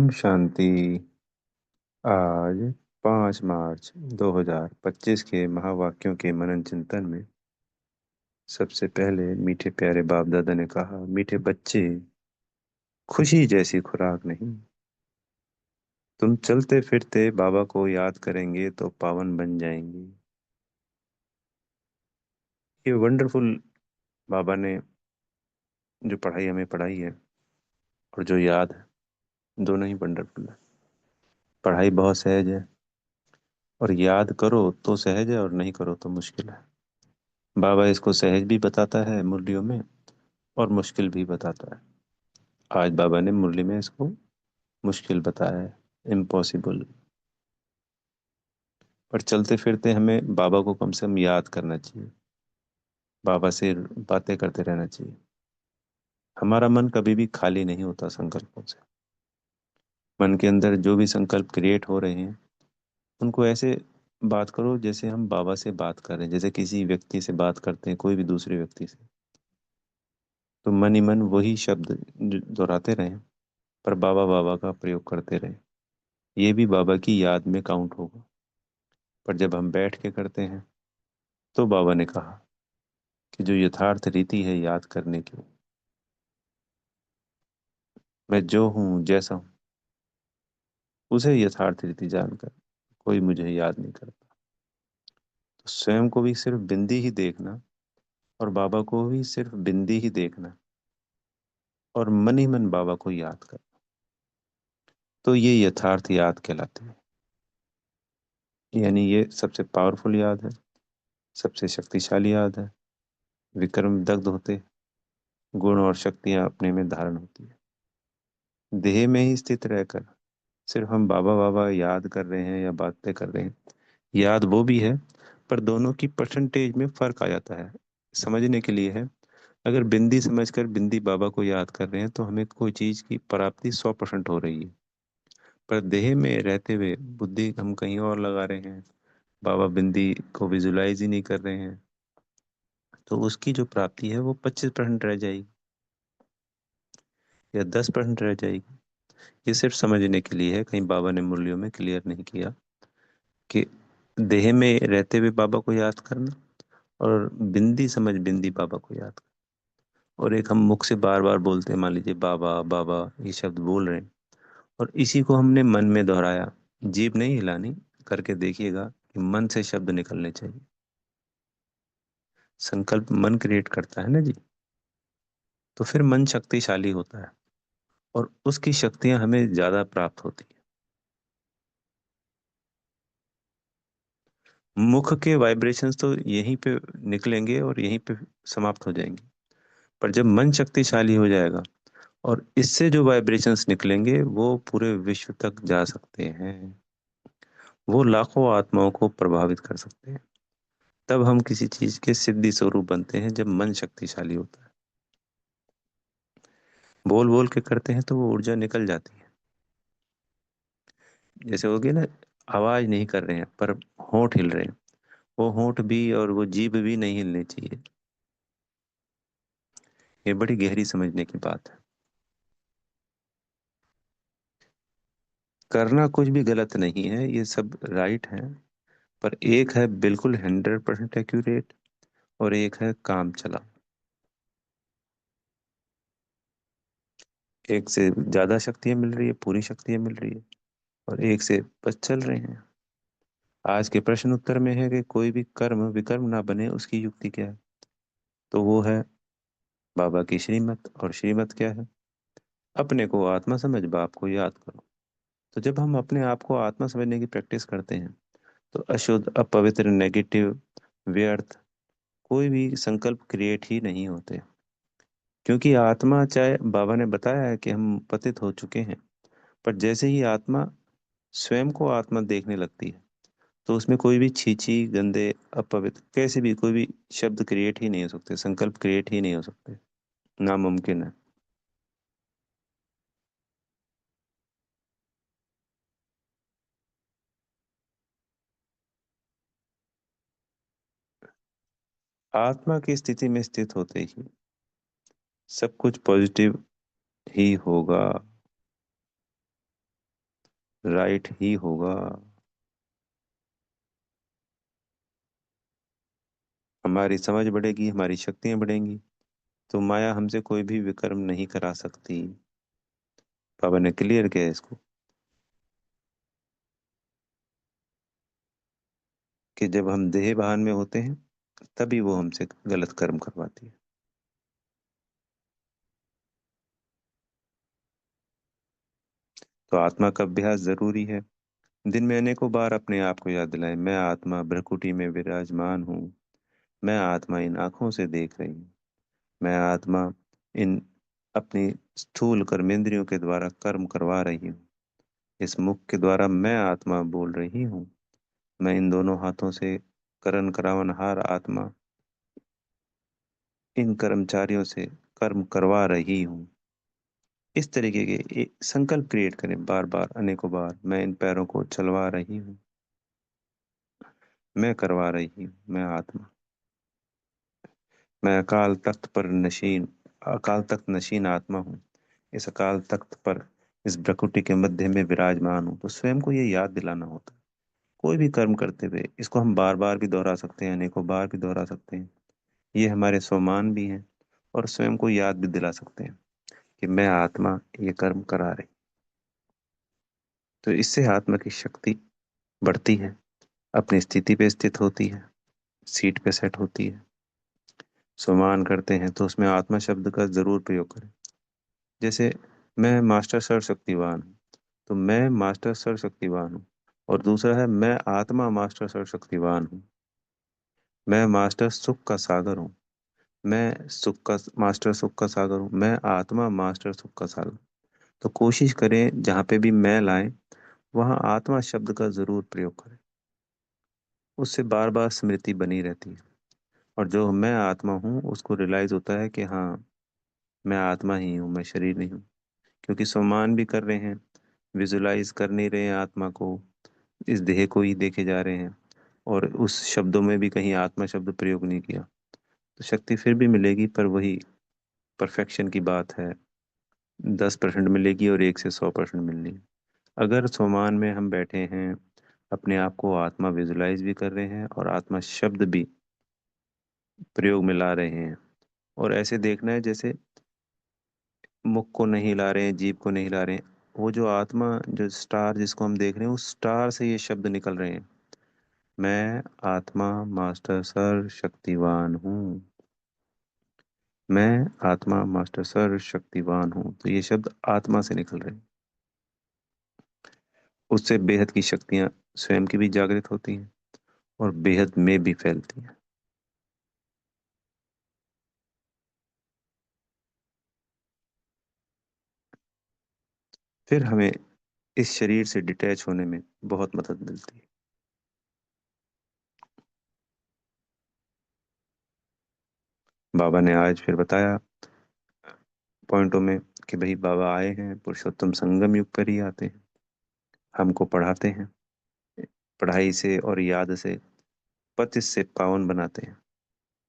ओम शांति। आज 5 मार्च 2025 के महावाक्यों के मनन चिंतन में सबसे पहले मीठे प्यारे बाप दादा ने कहा, मीठे बच्चे, खुशी जैसी खुराक नहीं। तुम चलते फिरते बाबा को याद करेंगे तो पावन बन जाएंगे। ये वंडरफुल बाबा ने जो पढ़ाई हमें पढ़ाई है और जो याद है, दोनों ही वंडरफुल है। पढ़ाई बहुत सहज है और याद करो तो सहज है और नहीं करो तो मुश्किल है। बाबा इसको सहज भी बताता है मुरलियों में और मुश्किल भी बताता है। आज बाबा ने मुरली में इसको मुश्किल बताया है, इम्पॉसिबल। पर चलते फिरते हमें बाबा को कम से कम याद करना चाहिए, बाबा से बातें करते रहना चाहिए। हमारा मन कभी भी खाली नहीं होता संकल्पों से। मन के अंदर जो भी संकल्प क्रिएट हो रहे हैं उनको ऐसे बात करो जैसे हम बाबा से बात कर रहे हैं, जैसे किसी व्यक्ति से बात करते हैं, कोई भी दूसरे व्यक्ति से। तो मन ही मन वही शब्द दोहराते रहें, पर बाबा बाबा का प्रयोग करते रहें। ये भी बाबा की याद में काउंट होगा। पर जब हम बैठ के करते हैं तो बाबा ने कहा कि जो यथार्थ रीति है याद करने की, मैं जो हूँ जैसा हूँ उसे यथार्थ रीति जानकर कोई मुझे याद नहीं करता। तो स्वयं को भी सिर्फ बिंदी ही देखना और बाबा को भी सिर्फ बिंदी ही देखना और मन ही मन बाबा को याद करना, तो ये यथार्थ याद कहलाते हैं। यानी ये सबसे पावरफुल याद है, सबसे शक्तिशाली याद है। विक्रम दग्ध होते, गुण और शक्तियां अपने में धारण होती है। देह में ही स्थित रहकर सिर्फ हम बाबा बाबा याद कर रहे हैं या बातें कर रहे हैं, याद वो भी है, पर दोनों की परसेंटेज में फर्क आ जाता है। समझने के लिए है, अगर बिंदी समझकर बिंदी बाबा को याद कर रहे हैं तो हमें कोई चीज की प्राप्ति 100% हो रही है। पर देह में रहते हुए बुद्धि हम कहीं और लगा रहे हैं, बाबा बिंदी को विजुलाइज ही नहीं कर रहे हैं, तो उसकी जो प्राप्ति है वो 25% रह जाएगी या 10% रह जाएगी। ये सिर्फ समझने के लिए है, कहीं बाबा ने मुरलियों में क्लियर नहीं किया कि देह में रहते हुए बाबा को याद करना और बिंदी समझ बिंदी बाबा को याद करना। और एक हम मुख से बार बार बोलते हैं, मान लीजिए बाबा बाबा ये शब्द बोल रहे हैं और इसी को हमने मन में दोहराया, जीभ नहीं हिलानी, करके देखिएगा कि मन से शब्द निकलने चाहिए। संकल्प मन क्रिएट करता है ना जी, तो फिर मन शक्तिशाली होता है और उसकी शक्तियां हमें ज्यादा प्राप्त होती है। मुख के वाइब्रेशंस तो यहीं पे निकलेंगे और यहीं पे समाप्त हो जाएंगे, पर जब मन शक्तिशाली हो जाएगा और इससे जो वाइब्रेशंस निकलेंगे वो पूरे विश्व तक जा सकते हैं, वो लाखों आत्माओं को प्रभावित कर सकते हैं। तब हम किसी चीज के सिद्धि स्वरूप बनते हैं, जब मन शक्तिशाली होता है। बोल बोल के करते हैं तो वो ऊर्जा निकल जाती है। जैसे हो गया ना, आवाज नहीं कर रहे हैं पर होंठ हिल रहे हैं, वो होंठ भी और वो जीभ भी नहीं हिलनी चाहिए। ये बड़ी गहरी समझने की बात है। करना कुछ भी गलत नहीं है, ये सब राइट है। पर एक है बिल्कुल 100% एक्यूरेट और एक है काम चला। एक से ज्यादा शक्तियां मिल रही है, पूरी शक्तियां मिल रही है, और एक से बस चल रहे हैं। आज के प्रश्न उत्तर में है कि कोई भी कर्म विकर्म ना बने, उसकी युक्ति क्या है? तो वो है बाबा की श्रीमत। और श्रीमत क्या है? अपने को आत्मा समझ, बाप को याद करो। तो जब हम अपने आप को आत्मा समझने की प्रैक्टिस करते हैं तो अशुद्ध, अपवित्र, नेगेटिव, व्यर्थ कोई भी संकल्प क्रिएट ही नहीं होते। क्योंकि आत्मा, चाहे बाबा ने बताया है कि हम पतित हो चुके हैं, पर जैसे ही आत्मा स्वयं को आत्मा देखने लगती है तो उसमें कोई भी छीछी, गंदे, अपवित्र, कैसे भी कोई भी शब्द क्रिएट ही नहीं हो सकते, संकल्प क्रिएट ही नहीं हो सकते। नामुमकिन है। आत्मा की स्थिति में स्थित होते ही सब कुछ पॉजिटिव ही होगा। राइट ही होगा। हमारी समझ बढ़ेगी, हमारी शक्तियां बढ़ेंगी, तो माया हमसे कोई भी विकर्म नहीं करा सकती। बाबा ने क्लियर किया है इसको, कि जब हम देह भान में होते हैं तभी वो हमसे गलत कर्म करवाती है। तो आत्मा का अभ्यास जरूरी है। दिन में अनेकों बार अपने आप को याद दिलाएं, मैं आत्मा भ्रकुटी में विराजमान हूँ। मैं आत्मा इन आंखों से देख रही हूँ। मैं आत्मा इन अपनी स्थूल कर्मेंद्रियों के द्वारा कर्म करवा रही हूँ। इस मुख के द्वारा मैं आत्मा बोल रही हूँ। मैं इन दोनों हाथों से करण करावनहार आत्मा इन कर्मचारियों से कर्म करवा रही हूँ। इस तरीके के एक संकल्प क्रिएट करें बार बार, अनेकों बार। मैं इन पैरों को चलवा रही हूँ। मैं करवा रही हूँ। मैं आत्मा। मैं अकाल तख्त पर नशीन, अकाल तख्त नशीन आत्मा हूँ। इस अकाल तख्त पर, इस प्रकृति के मध्य में विराजमान हूँ। तो स्वयं को ये याद दिलाना होता है। कोई भी कर्म करते हुए इसको हम बार बार भी दोहरा सकते हैं, अनेकों बार भी दोहरा सकते हैं। ये हमारे स्वमान भी हैं, और स्वयं को याद भी दिला सकते हैं कि मैं आत्मा ये कर्म करा रही। तो इससे आत्मा की शक्ति बढ़ती है, अपनी स्थिति पे स्थित होती है, सीट पे सेट होती है। स्वमान करते हैं तो उसमें आत्मा शब्द का जरूर प्रयोग करें। जैसे मैं मास्टर सर्वशक्तिवान हूँ, तो मैं मास्टर सर्वशक्तिवान हूँ। और दूसरा है मैं आत्मा मास्टर सर्वशक्तिवान हूँ। मैं मास्टर सुख का सागर हूँ। मैं सुख का मास्टर सुख का सागर हूँ। मैं आत्मा मास्टर सुख का सागर। तो कोशिश करें जहाँ पे भी मैं लाएं, वहाँ आत्मा शब्द का जरूर प्रयोग करें। उससे बार बार स्मृति बनी रहती है। और जो मैं आत्मा हूँ उसको रियलाइज होता है कि हाँ, मैं आत्मा ही हूँ, मैं शरीर नहीं हूँ। क्योंकि सम्मान भी कर रहे हैं, विजुलाइज कर नहीं रहे हैं आत्मा को, इस देह को ही देखे जा रहे हैं। और उस शब्दों में भी कहीं आत्मा शब्द प्रयोग नहीं किया, तो शक्ति फिर भी मिलेगी, पर वही परफेक्शन की बात है। 10% मिलेगी और 1 से 100% मिलनी है। अगर सोमान में हम बैठे हैं, अपने आप को आत्मा विजुलाइज भी कर रहे हैं और आत्मा शब्द भी प्रयोग में ला रहे हैं, और ऐसे देखना है जैसे मुख को नहीं हिला रहे हैं, जीभ को नहीं हिला रहे हैं। वो जो आत्मा, जो स्टार जिसको हम देख रहे हैं, उस स्टार से ये शब्द निकल रहे हैं, मैं आत्मा मास्टर सर्व शक्तिवान हूँ। मैं आत्मा मास्टर सर्व शक्तिवान हूँ। तो ये शब्द आत्मा से निकल रहे हैं। उससे बेहद की शक्तियां स्वयं की भी जागृत होती हैं, और बेहद में भी फैलती हैं। फिर हमें इस शरीर से डिटैच होने में बहुत मदद मिलती है। बाबा ने आज फिर बताया पॉइंटों में कि भाई बाबा आए हैं पुरुषोत्तम संगम युग पर ही आते हैं, हमको पढ़ाते हैं। पढ़ाई से और याद से पतित से पावन बनाते हैं।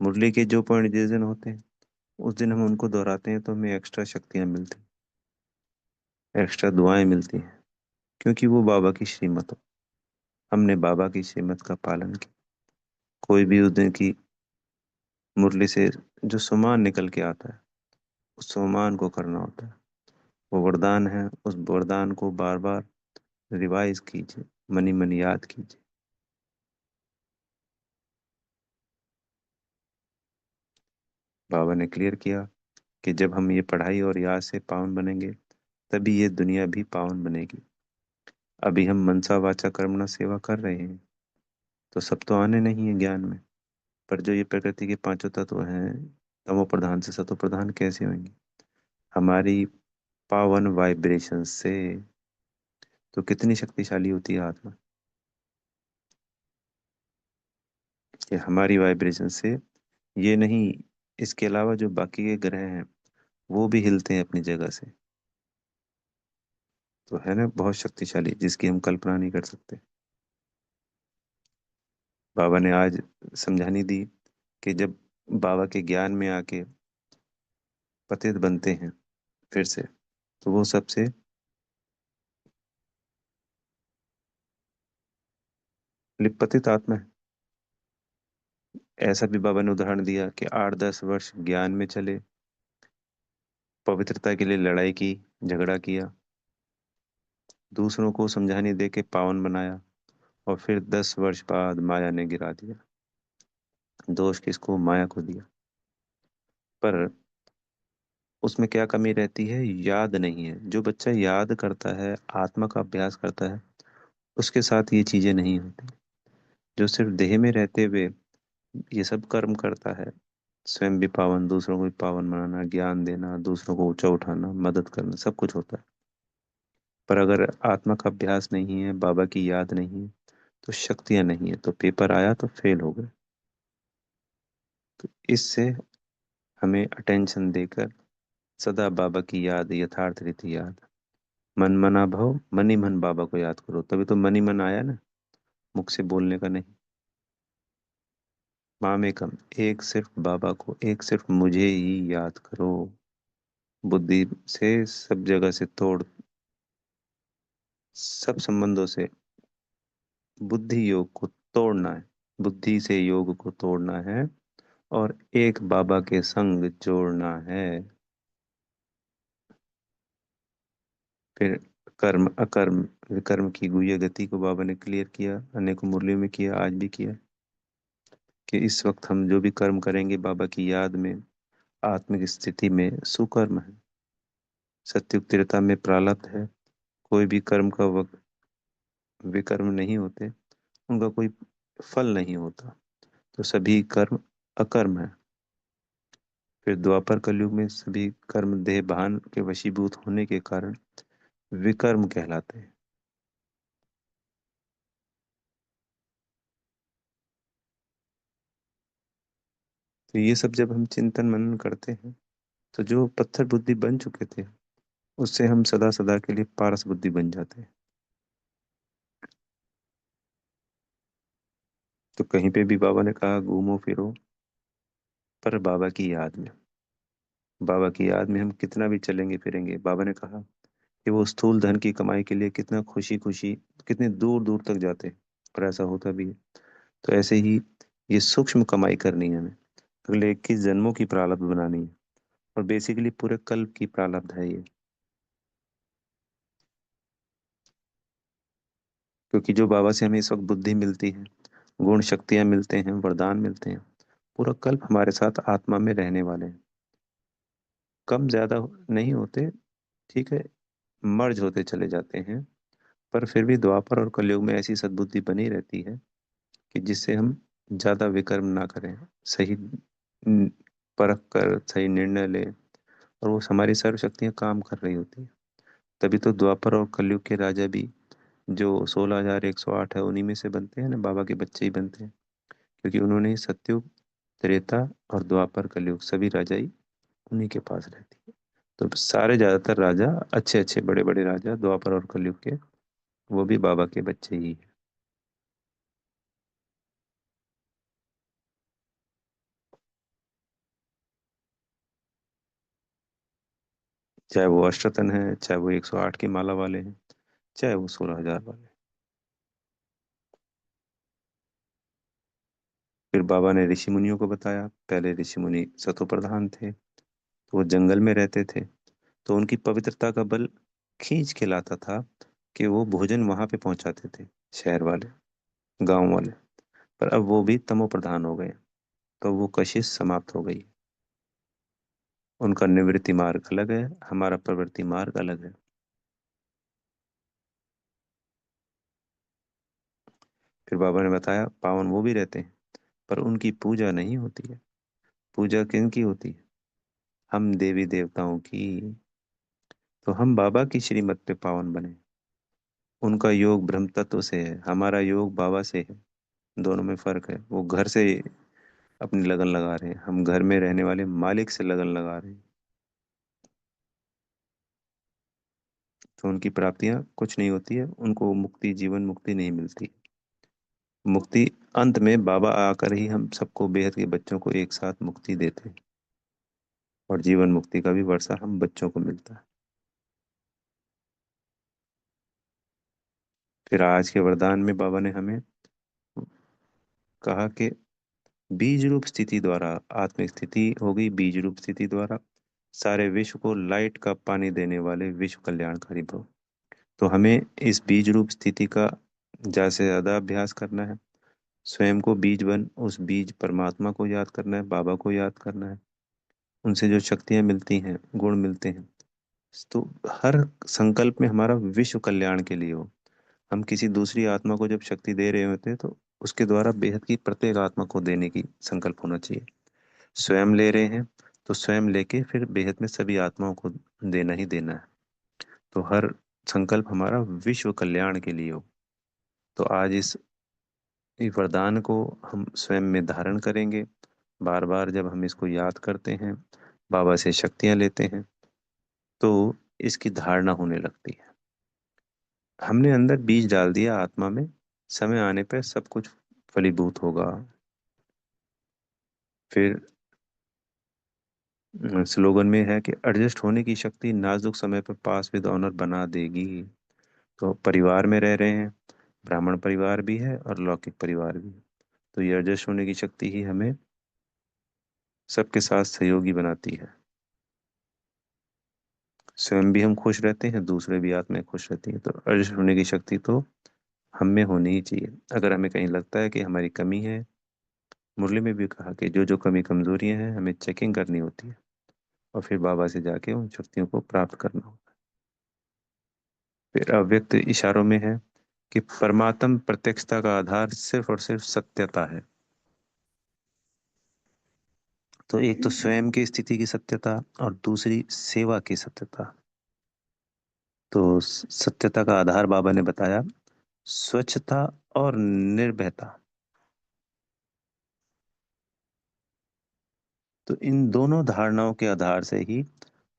मुरली के जो पॉइंट जिस दिन होते हैं, उस दिन हम उनको दोहराते हैं, तो हमें एक्स्ट्रा शक्तियां मिलती हैं, एक्स्ट्रा दुआएं मिलती हैं। क्योंकि वो बाबा की श्रीमत हो। हमने बाबा की श्रीमत का पालन किया। कोई भी उस दिन की मुरली से जो सुमान निकल के आता है, उस सुमान को करना होता है। वो वरदान है, उस वरदान को बार बार रिवाइज कीजिए, मनी मनी याद कीजिए। बाबा ने क्लियर किया कि जब हम ये पढ़ाई और याद से पावन बनेंगे, तभी ये दुनिया भी पावन बनेगी। अभी हम मनसा वाचा कर्मणा सेवा कर रहे हैं, तो सब तो आने नहीं है ज्ञान में। पर जो ये प्रकृति के पांचों तत्व हैं, तमो प्रधान से सतो प्रधान कैसे होंगे? हमारी पावन वाइब्रेशन से। तो कितनी शक्तिशाली होती है आत्मा, कि हमारी वाइब्रेशन से ये नहीं, इसके अलावा जो बाकी के ग्रह हैं वो भी हिलते हैं अपनी जगह से। तो है ना बहुत शक्तिशाली, जिसकी हम कल्पना नहीं कर सकते। बाबा ने आज समझानी दी कि जब बाबा के ज्ञान में आके पतित बनते हैं फिर से, तो वो सबसे लिप्पतित आत्मा है। ऐसा भी बाबा ने उदाहरण दिया कि 8-10 वर्ष ज्ञान में चले, पवित्रता के लिए लड़ाई की, झगड़ा किया, दूसरों को समझाने दे के पावन बनाया, और फिर 10 वर्ष बाद माया ने गिरा दिया। दोष किसको? माया को दिया। पर उसमें क्या कमी रहती है? याद नहीं है। जो बच्चा याद करता है, आत्मा का अभ्यास करता है, उसके साथ ये चीजें नहीं होती। जो सिर्फ देह में रहते हुए ये सब कर्म करता है, स्वयं भी पावन, दूसरों को भी पावन बनाना, ज्ञान देना, दूसरों को ऊंचा उठाना, मदद करना, सब कुछ होता है। पर अगर आत्मा का अभ्यास नहीं है, बाबा की याद नहीं है, तो शक्तियां नहीं है, तो पेपर आया तो फेल हो गए। तो इससे हमें अटेंशन देकर सदा बाबा की याद, यथार्थ रीति याद, मन मना भव, मन ही मन बाबा को याद करो। तभी तो मन ही मन आया ना, मुख से बोलने का नहीं। मामेकम, एक सिर्फ बाबा को, एक सिर्फ मुझे ही याद करो। बुद्धि से सब जगह से तोड़, सब संबंधों से बुद्धि योग को तोड़ना है। बुद्धि से योग को तोड़ना है, और एक बाबा के संग जोड़ना है। फिर कर्म अकर्म विकर्म की गुह्य गति को बाबा ने क्लियर किया, अनेकों मुरलियों में किया, आज भी किया, कि इस वक्त हम जो भी कर्म करेंगे बाबा की याद में, आत्मिक स्थिति में, सुकर्म है। सत्युग त्रेता में प्रारब्ध है। कोई भी कर्म का वक्त विकर्म नहीं होते, उनका कोई फल नहीं होता, तो सभी कर्म अकर्म है। फिर द्वापर कलयुग में सभी कर्म देह भान के वशीभूत होने के कारण विकर्म कहलाते हैं। तो ये सब जब हम चिंतन मनन करते हैं, तो जो पत्थर बुद्धि बन चुके थे, उससे हम सदा सदा के लिए पारस बुद्धि बन जाते हैं। तो कहीं पे भी बाबा ने कहा घूमो फिरो, पर बाबा की याद में। बाबा की याद में हम कितना भी चलेंगे फिरेंगे, बाबा ने कहा कि वो स्थूल धन की कमाई के लिए कितना खुशी खुशी कितने दूर दूर तक जाते हैं, और ऐसा होता भी है। तो ऐसे ही ये सूक्ष्म कमाई करनी है हमें, अगले 21 जन्मों की प्रारब्ध बनानी है, और बेसिकली पूरे कल्प की प्रारब्ध है ये। क्योंकि जो बाबा से हमें इस वक्त बुद्धि मिलती है, गुण शक्तियां मिलते हैं, वरदान मिलते हैं, पूरा कल्प हमारे साथ आत्मा में रहने वाले हैं। कम ज्यादा नहीं होते, ठीक है, मर्ज होते चले जाते हैं, पर फिर भी द्वापर और कलयुग में ऐसी सद्बुद्धि बनी रहती है कि जिससे हम ज्यादा विकर्म ना करें, सही परख कर सही निर्णय ले, और वो हमारी सर्व शक्तियां काम कर रही होती है। तभी तो द्वापर और कलयुग के राजा भी जो 16,108 है, उन्हीं में से बनते हैं ना, बाबा के बच्चे ही बनते हैं। क्योंकि उन्होंने ही सतयुग, त्रेता और द्वापर कलयुग सभी राजाई उन्हीं के पास रहती है। तो सारे ज्यादातर राजा, अच्छे अच्छे बड़े बड़े राजा द्वापर और कलयुग के, वो भी बाबा के बच्चे ही हैं। चाहे वो अष्टतन है, चाहे वो 108 की माला वाले हैं, चाहे वो 16,000 वाले। फिर बाबा ने ऋषि मुनियों को बताया। पहले ऋषि मुनि सतो प्रधान थे, तो वो जंगल में रहते थे, तो उनकी पवित्रता का बल खींच के लाता था कि वो भोजन वहां पे पहुंचाते थे, शहर वाले, गांव वाले। पर अब वो भी तमो प्रधान हो गए, तो वो कशिश समाप्त हो गई। उनका निवृत्ति मार्ग अलग है, हमारा प्रवृत्ति मार्ग अलग है। फिर बाबा ने बताया पावन वो भी रहते हैं, पर उनकी पूजा नहीं होती है। पूजा किन की होती है? हम देवी देवताओं की। तो हम बाबा की श्रीमत पे पावन बने। उनका योग ब्रह्म तत्व से है, हमारा योग बाबा से है। दोनों में फर्क है। वो घर से अपनी लगन लगा रहे हैं, हम घर में रहने वाले मालिक से लगन लगा रहे हैं। तो उनकी प्राप्तियां कुछ नहीं होती है, उनको मुक्ति, जीवन मुक्ति नहीं मिलती। मुक्ति अंत में बाबा आकर ही हम सबको, बेहद के बच्चों को एक साथ मुक्ति देते हैं, और जीवन मुक्ति का भी वर्षा हम बच्चों को मिलता है। फिर आज के वरदान में बाबा ने हमें कहा कि बीज रूप स्थिति द्वारा, आत्मिक स्थिति हो गई बीज रूप स्थिति द्वारा, सारे विश्व को लाइट का पानी देने वाले विश्व कल्याणकारी भव। तो हमें इस बीज रूप स्थिति का ज्यादा से ज्यादा अभ्यास करना है। स्वयं को बीज बन उस बीज परमात्मा को याद करना है, बाबा को याद करना है। उनसे जो शक्तियां मिलती हैं, गुण मिलते हैं, तो हर संकल्प में हमारा विश्व कल्याण के लिए हो। हम किसी दूसरी आत्मा को जब शक्ति दे रहे होते हैं तो उसके द्वारा बेहद की प्रत्येक आत्मा को देने की संकल्प होना चाहिए। स्वयं ले रहे हैं तो स्वयं लेके फिर बेहद में सभी आत्माओं को देना ही देना है। तो हर संकल्प हमारा विश्व कल्याण के लिए हो। तो आज इस वरदान को हम स्वयं में धारण करेंगे। बार बार जब हम इसको याद करते हैं, बाबा से शक्तियां लेते हैं, तो इसकी धारणा होने लगती है। हमने अंदर बीज डाल दिया आत्मा में, समय आने पर सब कुछ फलीभूत होगा। फिर स्लोगन में है कि एडजस्ट होने की शक्ति नाजुक समय पर पास विद ऑनर बना देगी। तो परिवार में रह रहे हैं, ब्राह्मण परिवार भी है और लौकिक परिवार भी है। तो ये एडजस्ट होने की शक्ति ही हमें सबके साथ सहयोगी बनाती है। स्वयं भी हम खुश रहते हैं, दूसरे भी आत्माएं खुश रहती हैं। तो एडजस्ट होने की शक्ति तो हम में होनी ही चाहिए। अगर हमें कहीं लगता है कि हमारी कमी है, मुरली में भी कहा कि जो जो कमी कमजोरियां हैं हमें चेकिंग करनी होती है और फिर बाबा से जाके उन शक्तियों को प्राप्त करना होता है। फिर अव्यक्त इशारों में है कि परमात्म प्रत्यक्षता का आधार सिर्फ और सिर्फ सत्यता है। तो एक तो स्वयं की स्थिति की सत्यता और दूसरी सेवा की सत्यता। तो सत्यता का आधार बाबा ने बताया स्वच्छता और निर्भयता। तो इन दोनों धारणाओं के आधार से ही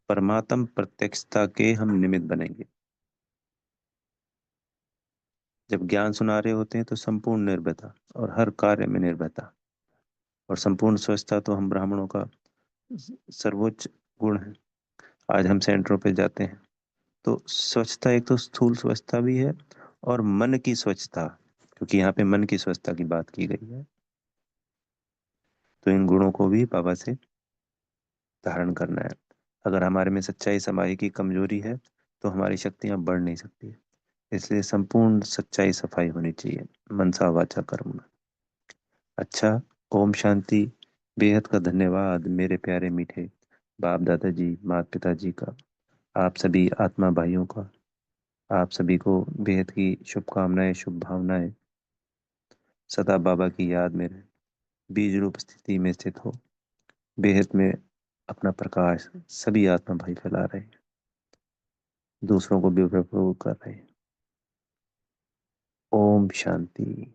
परमात्म प्रत्यक्षता के हम निमित्त बनेंगे। जब ज्ञान सुना रहे होते हैं तो संपूर्ण निर्भयता और हर कार्य में निर्भयता और संपूर्ण स्वच्छता तो हम ब्राह्मणों का सर्वोच्च गुण है। आज हम सेंटरों पे जाते हैं तो स्वच्छता एक तो स्थूल स्वच्छता भी है और मन की स्वच्छता, क्योंकि यहाँ पे मन की स्वच्छता की बात की गई है। तो इन गुणों को भी बाबा से धारण करना है। अगर हमारे में सच्चाई समाई की कमजोरी है तो हमारी शक्तियां बढ़ नहीं सकती। इसलिए संपूर्ण सच्चाई सफाई होनी चाहिए, मनसा वाचा कर्म। अच्छा, ओम शांति। बेहद का धन्यवाद मेरे प्यारे मीठे बाप दादाजी, माता पिताजी का, आप सभी आत्मा भाइयों का। आप सभी को बेहद की शुभकामनाएं, शुभ भावनाएं। सदा बाबा की याद में रहे, बीज रूप स्थिति में स्थित हो, बेहद में अपना प्रकाश सभी आत्मा भाई फैला रहे हैं, दूसरों को भी प्रभु कर रहे हैं। ओम शांति।